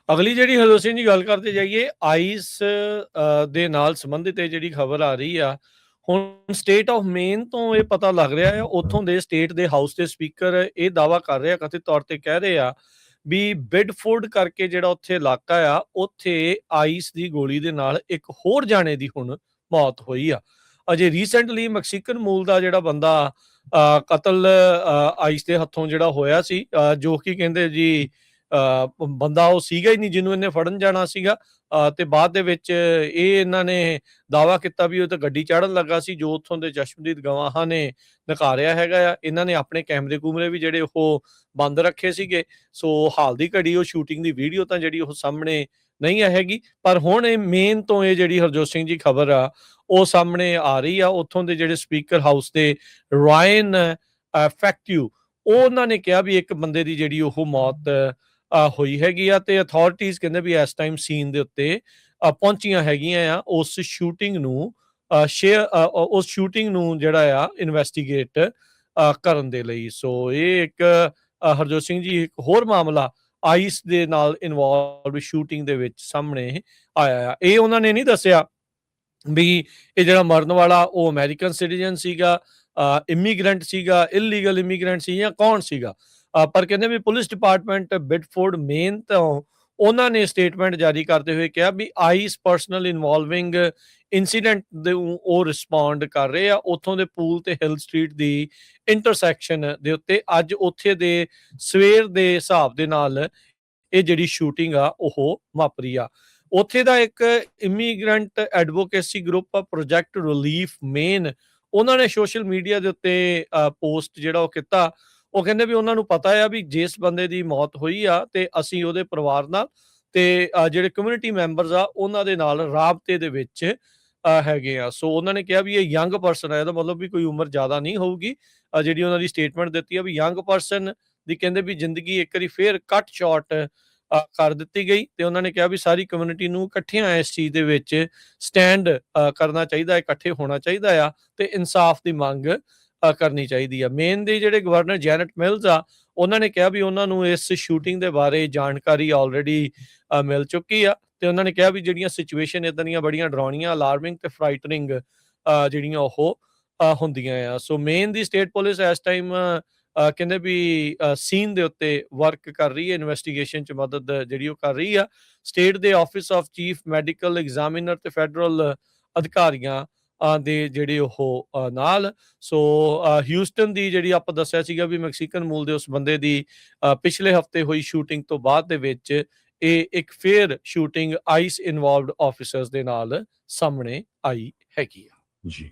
ਅਗਲੀ ਜਿਹੜੀ ਹਰਜੋਤ ਸਿੰਘ ਜੀ ਗੱਲ ਕਰਦੇ ਜਾਈਏ ਆਈਸ ਦੇ ਨਾਲ ਸੰਬੰਧਿਤ ਇਹ ਜਿਹੜੀ ਖਬਰ ਆ ਰਹੀ ਆ। ਹੁਣ ਸਟੇਟ ਆਫ ਮੇਨ ਤੋਂ ਇਹ ਪਤਾ ਲੱਗ ਰਿਹਾ ਆ, ਉੱਥੋਂ ਦੇ ਸਟੇਟ ਦੇ ਹਾਊਸ ਦੇ ਸਪੀਕਰ ਇਹ ਦਾਅਵਾ ਕਰ ਰਹੇ ਆ, ਕਥਿਤ ਤੌਰ ਤੇ ਕਹਿ ਰਹੇ ਆ ਵੀ ਬਿਡਫੋਰਡ ਕਰਕੇ ਜਿਹੜਾ ਉੱਥੇ ਇਲਾਕਾ ਆ, ਉੱਥੇ ਆਈਸ ਦੀ ਗੋਲੀ ਦੇ ਨਾਲ ਇੱਕ ਹੋਰ ਜਾਣੇ ਦੀ ਹੁਣ ਮੌਤ ਹੋਈ ਆ। ਅਜੇ ਰੀਸੈਂਟਲੀ ਮੈਕਸੀਕਨ ਮੂਲ ਦਾ ਜਿਹੜਾ ਬੰਦਾ ਕਤਲ ਆਈਸ ਦੇ ਹੱਥੋਂ ਜਿਹੜਾ ਹੋਇਆ ਸੀ, ਜੋ ਕਿ ਕਹਿੰਦੇ ਜੀ ਬੰਦਾ ਉਹ ਸੀਗਾ ਹੀ ਨਹੀਂ ਜਿਹਨੂੰ ਇਹਨੇ ਫੜਨ ਜਾਣਾ ਸੀਗਾ। ਤੇ ਬਾਅਦ ਦੇ ਵਿੱਚ ਇਹ ਇਹਨਾਂ ਨੇ ਦਾਅਵਾ ਕੀਤਾ ਵੀ ਉਹ ਤਾਂ ਗੱਡੀ ਚਾੜਨ ਲੱਗਾ ਸੀ, ਜੋ ਉੱਥੋਂ ਦੇ ਚਸ਼ਮਦੀਦ ਗਵਾਹਾਂ ਨੇ ਨਕਾਰਿਆ ਹੈਗਾ ਆ। ਇਹਨਾਂ ਨੇ ਆਪਣੇ ਕੈਮਰੇ ਕੂਮਰੇ ਵੀ ਜਿਹੜੇ ਉਹ ਬੰਦ ਰੱਖੇ ਸੀਗੇ। ਸੋ ਹਾਲ ਦੀ ਘੜੀ ਉਹ ਸ਼ੂਟਿੰਗ ਦੀ ਵੀਡੀਓ ਤਾਂ ਜਿਹੜੀ ਉਹ ਸਾਹਮਣੇ ਨਹੀਂ ਆਏਗੀ, ਪਰ ਹੁਣ ਇਹ ਮੇਨ ਤੋਂ ਇਹ ਜਿਹੜੀ ਹਰਜੋਤ ਸਿੰਘ ਜੀ ਖਬਰ ਆ ਉਹ ਸਾਹਮਣੇ ਆ ਰਹੀ ਆ। ਉੱਥੋਂ ਦੇ ਜਿਹੜੇ ਸਪੀਕਰ ਹਾਊਸ ਦੇ ਰਾਇਨ ਫੈਕਟਿਊ, ਉਹਨਾਂ ਨੇ ਕਿਹਾ ਵੀ ਇੱਕ ਬੰਦੇ ਦੀ ਜਿਹੜੀ ਉਹ ਮੌਤ ਹੋਈ ਹੈਗੀ ਆ, ਤੇ ਅਥਾਰਟੀਜ਼ ਕਹਿੰਦੇ ਵੀ ਇਸ ਟਾਈਮ ਸੀਨ ਦੇ ਉੱਤੇ ਪਹੁੰਚੀਆਂ ਹੈਗੀਆਂ ਆ ਉਸ ਸ਼ੂਟਿੰਗ ਨੂੰ ਉਸ ਸ਼ੂਟਿੰਗ ਨੂੰ ਜਿਹੜਾ ਆ ਇਨਵੈਸਟੀਗੇਟ ਕਰਨ ਦੇ ਲਈ। ਸੋ ਇਹ ਇੱਕ ਹਰਜੋਤ ਸਿੰਘ ਜੀ ਇੱਕ ਹੋਰ ਮਾਮਲਾ ਆਈਸ ਦੇ ਨਾਲ ਇਨਵੋਲਵਡ ਸ਼ੂਟਿੰਗ ਦੇ ਵਿੱਚ ਸਾਹਮਣੇ ਆਇਆ ਆ। ਇਹ ਉਹਨਾਂ ਨੇ ਨਹੀਂ ਦੱਸਿਆ ਵੀ ਇਹ ਜਿਹੜਾ ਮਰਨ ਵਾਲਾ ਉਹ ਅਮਰੀਕਨ ਸਿਟੀਜ਼ਨ ਸੀਗਾ, ਇਮੀਗ੍ਰੈਂਟ ਸੀਗਾ, ਇਲੀਗਲ ਇਮੀਗ੍ਰੈਂਟ ਸੀ ਜਾਂ ਕੌਣ ਸੀਗਾ। ਪਰ ਕਹਿੰਦੇ ਵੀ ਪੁਲਿਸ ਡਿਪਾਰਟਮੈਂਟ ਬਿਡਫੋਰਡ ਮੇਨ ਤੋਂ ਉਹਨਾਂ ਨੇ ਸਟੇਟਮੈਂਟ ਜਾਰੀ ਕਰਦੇ ਹੋਏ ਕਿਹਾ ਵੀ ਆਈਸ ਪਰਸਨਲ ਇਨਵੋਲਵਿੰਗ ਇਨਸੀਡੈਂਟ ਦੇ ਉਹ ਰਿਸਪੌਂਡ ਕਰ ਰਹੇ ਆ ਉੱਥੋਂ ਦੇ ਪੂਲ ਤੇ ਹਿਲ ਸਟਰੀਟ ਦੀ ਇੰਟਰਸੈਕਸ਼ਨ ਦੇ ਉੱਤੇ। ਅੱਜ ਉੱਥੇ ਦੇ ਸਵੇਰ ਦੇ ਹਿਸਾਬ ਦੇ ਨਾਲ ਇਹ ਜਿਹੜੀ ਸ਼ੂਟਿੰਗ ਆ ਉਹ ਵਾਪਰੀ ਆ। ਉੱਥੇ ਦਾ ਇੱਕ immigrant advocacy group project relief main, ਉਹਨਾਂ ਨੇ ਸੋਸ਼ਲ ਮੀਡੀਆ ਦੇ ਉੱਤੇ ਪੋਸਟ ਜਿਹੜਾ ਉਹ ਕੀਤਾ। ਉਹ ਕਹਿੰਦੇ ਵੀ ਉਹਨਾਂ ਨੂੰ ਪਤਾ ਆ ਵੀ ਜਿਸ ਬੰਦੇ ਦੀ ਮੌਤ ਹੋਈ ਆ ਤੇ ਅਸੀਂ ਉਹਦੇ ਪਰਿਵਾਰ ਨਾਲ ਤੇ ਜਿਹੜੇ ਕਮਿਊਨਿਟੀ ਮੈਂਬਰਸ ਆ ਉਹਨਾਂ ਦੇ ਨਾਲ ਰਾਬਤੇ ਦੇ ਵਿੱਚ ਹੈਗੇ ਆ। ਸੋ ਉਹਨਾਂ ਨੇ ਕਿਹਾ ਵੀ ਇਹ ਯੰਗ ਪਰਸਨ ਹੈ, ਇਹਦਾ ਮਤਲਬ ਵੀ ਕੋਈ ਉਮਰ ਜ਼ਿਆਦਾ ਨਹੀਂ ਹੋਊਗੀ। ਜਿਹੜੀ ਉਹਨਾਂ ਦੀ ਸਟੇਟਮੈਂਟ ਦਿੱਤੀ ਆ ਵੀ ਯੰਗ ਪਰਸਨ ਦੀ ਕਹਿੰਦੇ ਵੀ ਜ਼ਿੰਦਗੀ ਇੱਕ ਵਾਰੀ ਫੇਰ ਕੱਟ ਸ਼ਾਰਟ ਕਰ ਦਿੱਤੀ ਗਈ, ਤੇ ਉਹਨਾਂ ਨੇ ਕਿਹਾ ਵੀ ਸਾਰੀ ਕਮਿਊਨਿਟੀ ਨੂੰ ਇਕੱਠਿਆਂ ਇਸ ਚੀਜ਼ ਦੇ ਵਿੱਚ ਸਟੈਂਡ ਕਰਨਾ ਚਾਹੀਦਾ, ਇਕੱਠੇ ਹੋਣਾ ਚਾਹੀਦਾ ਆ ਤੇ ਇਨਸਾਫ ਦੀ ਮੰਗ ਕਰਨੀ ਚਾਹੀਦੀ ਆ। ਮੇਨ ਦੇ ਜਿਹੜੇ ਗਵਰਨਰ ਜੈਨਟ ਮਿਲਸ ਆ, ਉਹਨਾਂ ਨੇ ਕਿਹਾ ਵੀ ਉਹਨਾਂ ਨੂੰ ਇਸ ਸ਼ੂਟਿੰਗ ਦੇ ਬਾਰੇ ਜਾਣਕਾਰੀ ਆਲਰੇਡੀ ਮਿਲ ਚੁੱਕੀ ਆ, ਤੇ ਉਹਨਾਂ ਨੇ ਕਿਹਾ ਵੀ ਜਿਹੜੀਆਂ ਸਿਚੁਏਸ਼ਨ ਇਦਾਂ ਦੀਆਂ ਬੜੀਆਂ ਡਰਾਉਣੀਆਂ, ਅਲਾਰਮਿੰਗ ਤੇ ਫਰਾਈਟਨਿੰਗ ਜਿਹੜੀਆਂ ਉਹ ਹੁੰਦੀਆਂ ਆ। ਸੋ ਮੇਨ ਦੀ ਸਟੇਟ ਪੁਲਿਸ ਇਸ ਟਾਈਮ ਕਹਿੰਦੇ ਵੀ ਸੀਨ ਦੇ ਉੱਤੇ ਵਰਕ ਕਰ ਰਹੀ ਹੈ, ਇਨਵੈਸਟੀਗੇਸ਼ਨ 'ਚ ਮਦਦ ਜਿਹੜੀ ਉਹ ਕਰ ਰਹੀ ਆ। ਸਟੇਟ ਦੇ office of chief medical examiner ਤੇ ਫੈਡਰਲ ਅਧਿਕਾਰੀਆਂ ਦੇ ਜਿਹੜੇ ਉਹ ਨਾਲ। ਸੋ ਹਿਊਸਟਨ ਦੀ ਜਿਹੜੀ ਆਪਾਂ ਦੱਸਿਆ ਸੀਗਾ ਵੀ ਮੈਕਸੀਕਨ ਮੂਲ ਦੇ ਉਸ ਬੰਦੇ ਦੀ ਪਿਛਲੇ ਹਫਤੇ ਹੋਈ ਸ਼ੂਟਿੰਗ ਤੋਂ ਬਾਅਦ ਦੇ ਵਿੱਚ ਇਹ ਇੱਕ ਫੇਰ ਸ਼ੂਟਿੰਗ ਆਈਸ ਇਨਵੋਲਵਡ ਆਫਿਸਰਸ ਦੇ ਨਾਲ ਸਾਹਮਣੇ ਆਈ ਹੈਗੀ ਆ। ਜੀ।